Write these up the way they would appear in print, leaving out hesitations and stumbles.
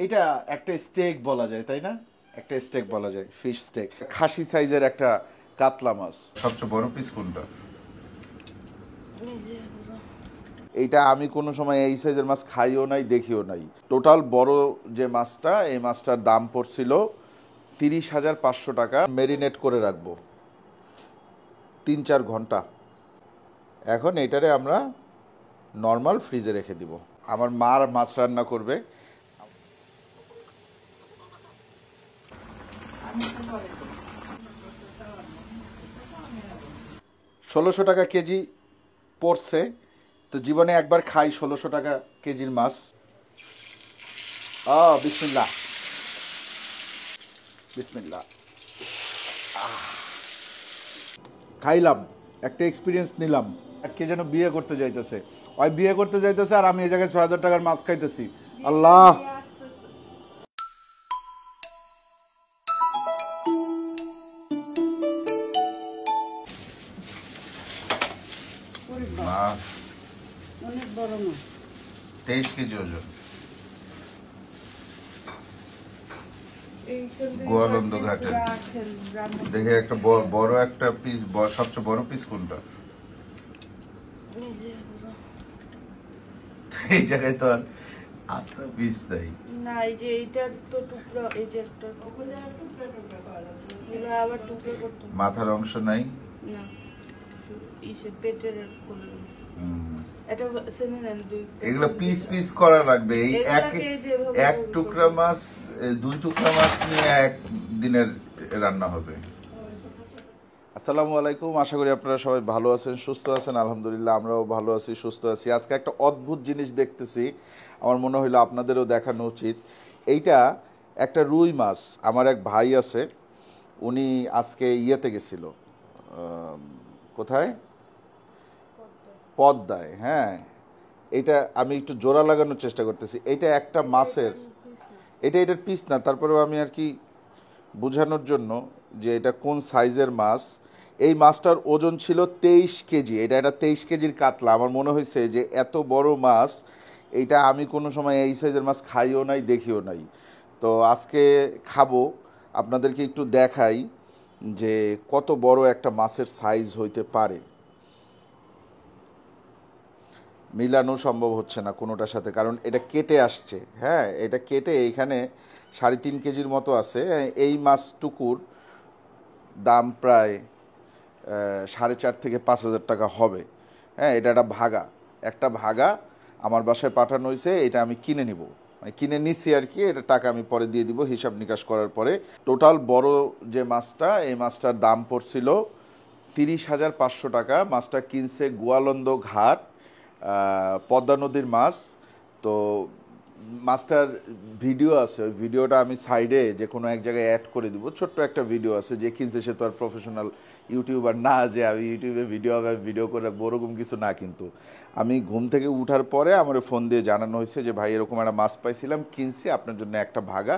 এটা একটা স্টেক বলা যায়, তাই না? একটা স্টেক বলা যায়, ফিশ স্টেক। খাসি সাইজের একটা কাতলা মাছ। সবচেয়ে বড় পিস কোনটা? এইটা আমি কোনো সময় এই সাইজের মাছ খাইও নাই, দেখিও নাই। টোটাল বড় যে মাছটা, এই মাছটার দাম পড়ছিল 30,500 টাকা। মেরিনেট করে রাখবো 3-4 ঘন্টা। এখন এইটারে আমরা নর্মাল ফ্রিজে রেখে দিব। আমার মার মাছ রান্না করবে। 1600 টাকা কেজি পড়ছে। তো জীবনে একবার খাই 1600 টাকা কেজির মাছ। বিসমিল্লাহ, বিসমিল্লাহ। খাইলাম, একটা এক্সপিরিয়েন্স নিলাম। কে যেন বিয়ে করতে যাইতেছে, ওই বিয়ে করতে যাইতেছে আর আমি এই জায়গায় 6,000 টাকার মাছ খাইতেছি। আল্লাহ। মাছ অনেক বড় মাছ, 23 কেজি ওজন। গোয়ালন্দ ঘাটে দেখে একটা বড় একটা পিস। সবচেয়ে বড় পিস কোনটা? এই জায়গায় তো আর আস্তে পিস নাই না। এই যে এইটা তো টুকরা, এই যে একটা টুকরা আবার টুকরা করতে, মাথার অংশ নাই না, ইসে পেটের কোন। এগুলো পিস পিস করা লাগবে। এই এক টুকরা মাছ, 2 টুকরা মাছ নিয়ে এক দিনের রান্না হবে। আসসালামু আলাইকুম, আশা করি আপনারা সবাই ভালো আছেন, সুস্থ আছেন। আলহামদুলিল্লাহ আমরাও ভালো আছি, সুস্থ আছি। আজকে একটা অদ্ভুত জিনিস দেখতেছি, আমার মনে হইলো আপনাদেরও দেখানো উচিত। এইটা একটা রুই মাছ। আমার এক ভাই আছে, উনি আজকে ইয়েতে গেছিল, কোথায়, পদ্মায়। হ্যাঁ, এটা আমি একটু জোড়া লাগানোর চেষ্টা করতেছি। এটা একটা মাছের, এটার পিস না, তারপরেও আমি আর কি বোঝানোর জন্য যে এটা কোন সাইজের মাছ। এই মাছটার ওজন ছিল 23 কেজি। এটা একটা 23 কেজির কাতলা। আমার মনে হয়েছে যে এত বড় মাছ, এইটা আমি কোনো সময় এই সাইজের মাছ খাইও নাই, দেখিও নাই। তো আজকে খাবো, আপনাদেরকে একটু দেখাই যে কত বড় একটা মাছের সাইজ হইতে পারে। মিলানো সম্ভব হচ্ছে না কোনোটার সাথে, কারণ এটা কেটে আসছে। হ্যাঁ, এটা কেটে এইখানে 3.5 কেজির মতো আছে। এই মাছটুকুর দাম প্রায় 4,500 থেকে 5,000 টাকা হবে। হ্যাঁ, এটা একটা ভাগা আমার বাসায় পাঠানো হয়েছে। এটা আমি কিনে নিব, মানে কিনে নিচ্ছি আর কি। এটা টাকা আমি পরে দিয়ে দিব হিসাব নিকাশ করার পরে। টোটাল বড় যে মাছটা, এই মাছটার দাম পড়ছিল 30,500 টাকা। মাছটা কিনছে গোয়ালন্দ ঘাট, পদ্মা নদীর মাছ। তো মাছটার ভিডিও আছে, ওই ভিডিওটা আমি সাইডে যে কোনো এক জায়গায় অ্যাড করে দিব। ছোট্ট একটা ভিডিও আছে। যে কিনছে সে তো আর প্রফেশনাল ইউটিউবার না যে আমি ইউটিউবে ভিডিও করে রাখবো, ওরকম কিছু না। কিন্তু আমি ঘুম থেকে উঠার পরে আমার ফোন দিয়ে জানানো হয়েছে যে ভাই এরকম একটা মাছ পাইছিলাম, কিনছি, আপনার জন্য একটা ভাগা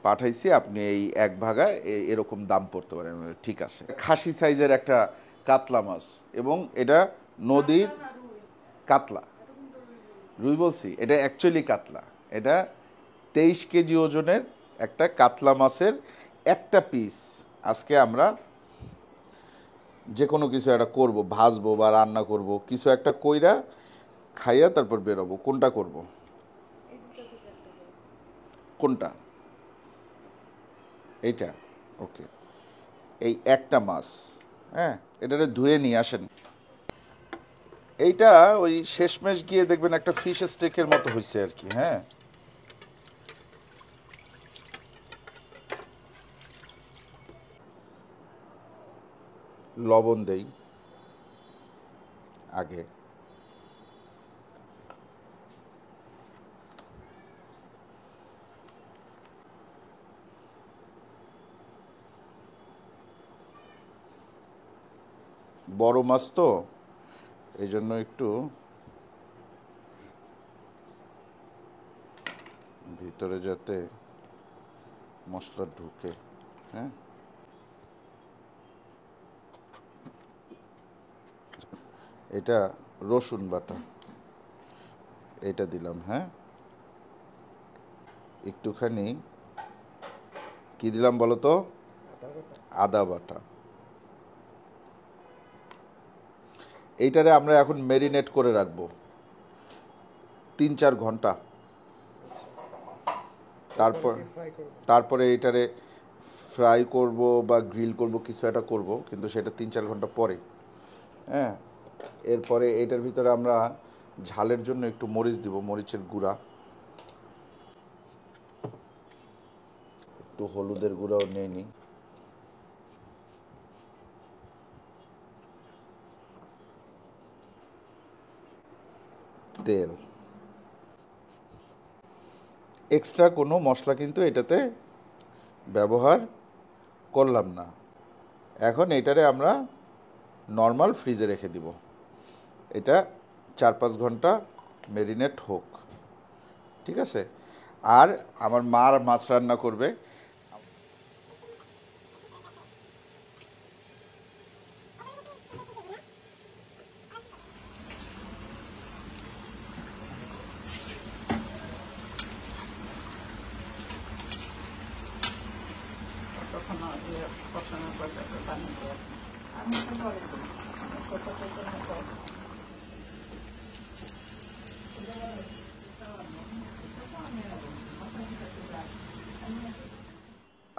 পাঠাইছি, আপনি এই এক ভাগা এরকম দাম পড়তে পারেন। ঠিক আছে। খাসি সাইজের একটা কাতলা মাছ, এবং এটা নদীর কাতলা। রুই বলছি, এটা অ্যাকচুয়ালি কাতলা। এটা 23 কেজি ওজনের একটা কাতলা মাছের একটা পিস। আজকে আমরা যে কোনো কিছু একটা করব, ভাজবো বা রান্না করব, কিছু একটা কইরা খাইয়া তারপর বেরোবো। কোনটা করব? কোনটা? এইটা? ওকে। এই একটা মাছ, হ্যাঁ, এটারে ধুয়ে নিয়ে আসেন। এইটা ওই শেষমেশ গিয়ে দেখবেন একটা ফিশ স্টেকের মতো হয়েছে আর কি। হ্যাঁ, লবণ দেই আগে। বড় মাছ তো, এই জন্য একটু ভিতরে যাতে মশলা ঢুকে। হ্যাঁ, এটা রসুন বাটা, এটা দিলাম। হ্যাঁ, একটুখানি কি দিলাম বলো তো, আদা বাটা। এইটারে আমরা এখন ম্যারিনেট করে রাখবো 3-4 ঘন্টা। তারপর তারপরে এটারে ফ্রাই করব বা গ্রিল করব, কিছু একটা করব, কিন্তু সেটা 3-4 ঘন্টা পরে। হ্যাঁ, এরপরে এটার ভিতরে আমরা ঝালের জন্য একটু মরিচ দিব, মরিচের গুঁড়া, একটু হলুদের গুঁড়াও নিয়ে নিই, তেল। এক্সট্রা কোনো মশলা কিন্তু এটাতে ব্যবহার করলাম না। এখন এটারে আমরা নর্মাল ফ্রিজে রেখে দিব, এটা 4-5 ঘন্টা ম্যারিনেট হোক, ঠিক আছে? আর আমার মা মাছ রান্না করবে।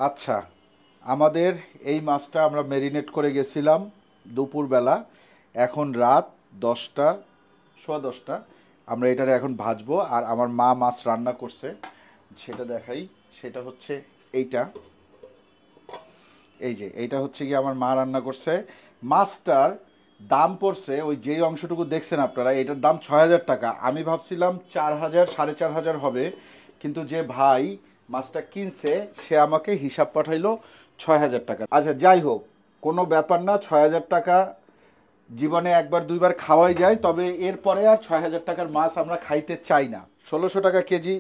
আচ্ছা, আমাদের এই মাছটা আমরা ম্যারিনেট করে গেছিলাম দুপুরবেলা, এখন রাত 10টা, সোয়া 10টা। আমরা এটারে এখন ভাজবো, আর আমার মা মাছ রান্না করছে সেটা দেখাই। সেটা হচ্ছে এইটা, এই যে এইটা হচ্ছে কি আমার মা রান্না করছে। মাছটার দাম পড়ছে, ওই যেই অংশটুকু দেখছেন আপনারা, এটার দাম 6,000 টাকা। আমি ভাবছিলাম 4,000 4,500 হবে, কিন্তু যে ভাই মাছটা কিনছে সে আমাকে হিসাব পাঠাইলো 6,000 টাকা। আচ্ছা যাই হোক, কোনো ব্যাপার না, 6,000 টাকা জীবনে একবার দুইবার খাওয়াই যায়, তবে এরপরে আর 6,000 টাকার মাছ আমরা খাইতে চাই না। 1,600 টাকা কেজি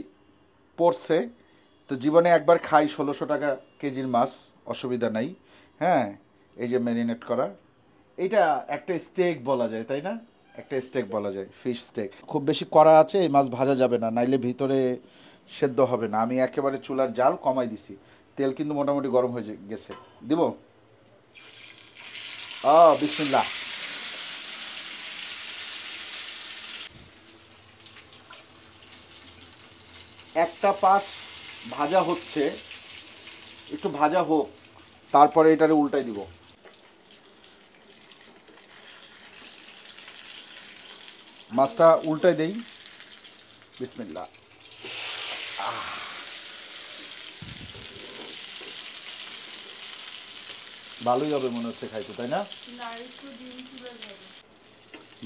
পড়ছে, তো জীবনে একবার খাই 1,600 টাকা কেজির মাছ, অসুবিধা নাই। হ্যাঁ, এই যে ম্যারিনেট করা, এটা একটা স্টেক বলা যায়, তাই না? একটা স্টেক বলা যায়, ফিশ স্টেক। খুব বেশি করা আছে, এই মাছ ভাজা যাবে না, নাইলে ভিতরে সেদ্ধ হবে না। আমি একেবারে চুলার জাল কমাই দিছি, তেল কিন্তু মোটামুটি গরম হয়ে গেছে। দিব বিসমিল্লাহ। একটা পাশ ভাজা হচ্ছে, একটু ভাজা হোক, তারপরে এটারে উল্টাই দিব। মাছটা উল্টাই দেই, বিসমিল্লাহ। ভালোই হবে মনে হচ্ছে খাইতে, তাই না?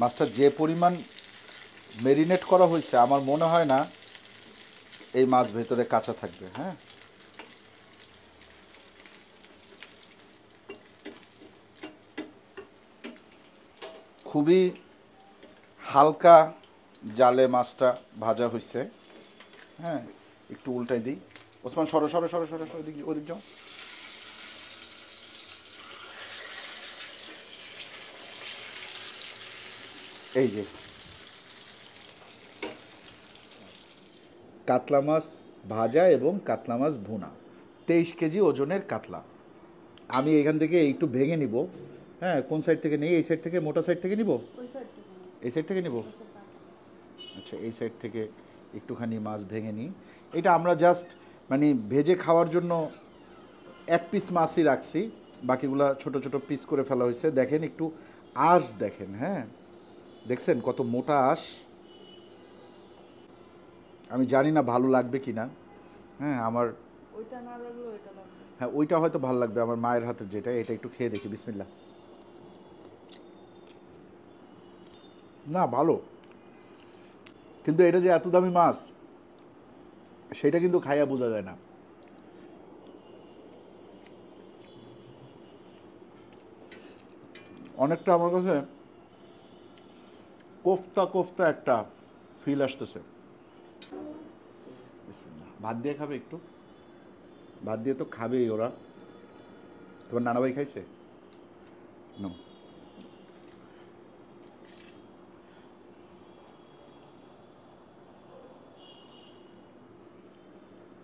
মাছটা যে পরিমাণ ম্যারিনেট করা হয়েছে, আমার মনে হয় না এই মাছ ভেতরে কাঁচা থাকবে। হ্যাঁ, খুবই হালকা জালে মাছটা ভাজা হয়েছে। হ্যাঁ, একটু উল্টাই দিই। ওসমান সরো সরো সরো সরো সরো, ওদিক ওদিক যাও। এই যে কাতলা মাছ ভাজা এবং কাতলা মাছ ভুনা, 23 কেজি ওজনের কাতলা। আমি এখান থেকে একটু ভেঙে নিব। হ্যাঁ, কোন সাইড থেকে নেই? এই সাইড থেকে, মোটা সাইড থেকে নিব? এই সাইড থেকে নিব। আচ্ছা, এই সাইড থেকে একটুখানি মাছ ভেঙে নিই। এটা আমরা জাস্ট মানে ভেজে খাওয়ার জন্য 1 পিস মাছই রাখছি, বাকিগুলা ছোট ছোট পিস করে ফেলা হয়েছে। দেখেন একটু আঁশ দেখেন, হ্যাঁ দেখছেন কত মোটা আঁশ। আমি জানি না ভালো লাগবে কি না। হ্যাঁ, আমার হ্যাঁ ওইটা হয়তো ভালো লাগবে, আমার মায়ের হাতের যেটা, এটা একটু খেয়ে দেখি, বিসমিল্লাহ। না ভালো, কিন্তু এটা যে এত দামি মাছ সেটা কিন্তু খাইয়া বোঝা যায় না। অনেকটা আমার কাছে কোফতা কোফতা একটা ফিল আসতেছে। বিসমিল্লাহ। ভাত দিয়ে খাবে একটু? ভাত দিয়ে তো খাবেই ওরা। তোমার নানা ভাই খাইছে? নো।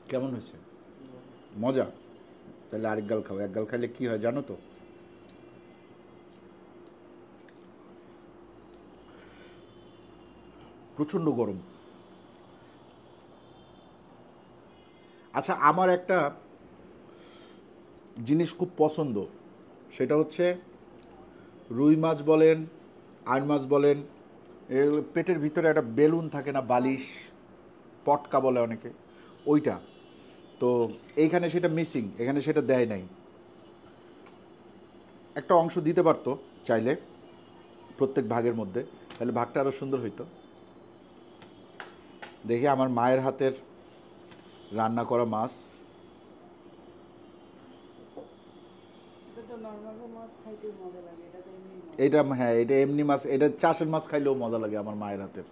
কেমন হয়েছে? মজা? তাহলে আরেক গাল খাও। এক গাল খাইলে কি হয় জানো তো? প্রচণ্ড গরম। আচ্ছা, আমার একটা জিনিস খুব পছন্দ, সেটা হচ্ছে রুই মাছ বলেন, আইন মাছ বলেন, এর পেটের ভিতরে একটা বেলুন থাকে না, বালিশ, পটকা বলে অনেকে, ওইটা। তো এইখানে সেটা মিসিং, এখানে সেটা দেয় নাই। একটা অংশ দিতে পারতো চাইলে প্রত্যেক ভাগের মধ্যে, তাহলে ভাগটা আরও সুন্দর হইতো। দেখি আমার মায়ের হাতের রান্না করা মাছ। এটা হ্যাঁ, এটা এমনি মাছ, এটা চাষের মাছ খাইলেও মজা লাগে আমার মায়ের হাতের।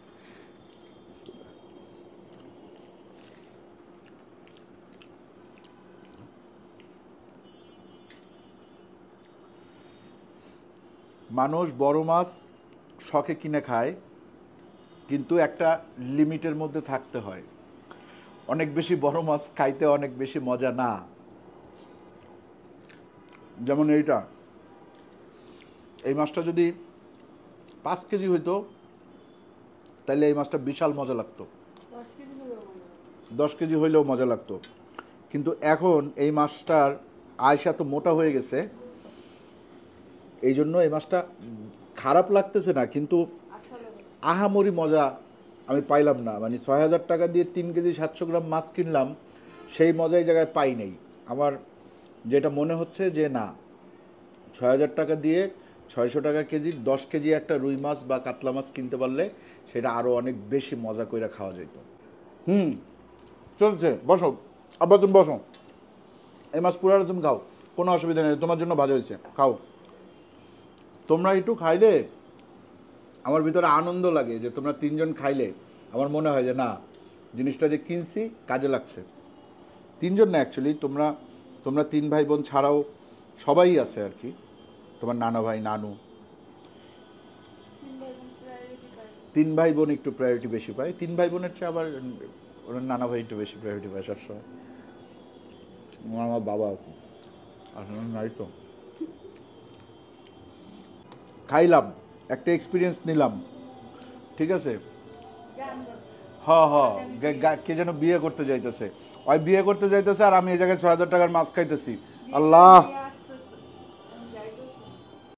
মানুষ বড় মাছ শখে কিনে খায়, কিন্তু একটা লিমিটের মধ্যে থাকতে হয়। অনেক বেশি বড় মাছ খাইতে অনেক বেশি মজা না। যেমন এই মাছটা যদি 5 কেজি হইতো তাহলে এই মাছটা বিশাল মজা লাগতো। 10 কেজি হইলেও মজা লাগতো। কিন্তু এখন এই মাছটার আয়সা তো মোটা হয়ে গেছে, এই জন্য এই মাছটা খারাপ লাগতেছে না, কিন্তু আহামরি মজা আমি পাইলাম না। মানে 6,000 টাকা দিয়ে 3 কেজি 700 গ্রাম মাছ কিনলাম, সেই মজা এই জায়গায় পাই নাই। আমার যেটা মনে হচ্ছে যে না, 6,000 টাকা দিয়ে 600 টাকা কেজি 10 কেজি একটা রুই মাছ বা কাতলা মাছ কিনতে পারলে সেটা আরও অনেক বেশি মজা করে খাওয়া যেত। চলছে, বসো আব্বা, তুমি বসো। এই মাছ পুরাটা তুমি খাও, কোনো অসুবিধা নেই, তোমার জন্য ভালো হয়েছে, খাও। তোমরা একটু খাইলে আমার ভিতরে আনন্দ লাগে, যে তোমরা 3 জন খাইলে আমার মনে হয় যে না, জিনিসটা যে কিনছি কাজে লাগছে। 3 জন না, অ্যাকচুয়ালি তোমরা 3 ভাই বোন ছাড়াও সবাই আছে আর কি, তোমার নানা ভাই, নানু, 3 ভাই বোন একটু প্রায়োরিটি বেশি পায়। 3 ভাই বোনের চেয়ে আবার ওনার নানা ভাই একটু বেশি প্রায়োরিটি পায় সবসময়। আমার বাবা আসলে নাই তো। খাইলাম, একটা এক্সপিরিয়েন্স নিলাম, ঠিক আছে। কে যেন বিয়ে করতে যাইতেছে, ওই বিয়ে করতে যাইতেছে আর আমি এই জায়গায় 6,000 টাকার মাছ খাইতেছি। আল্লাহ।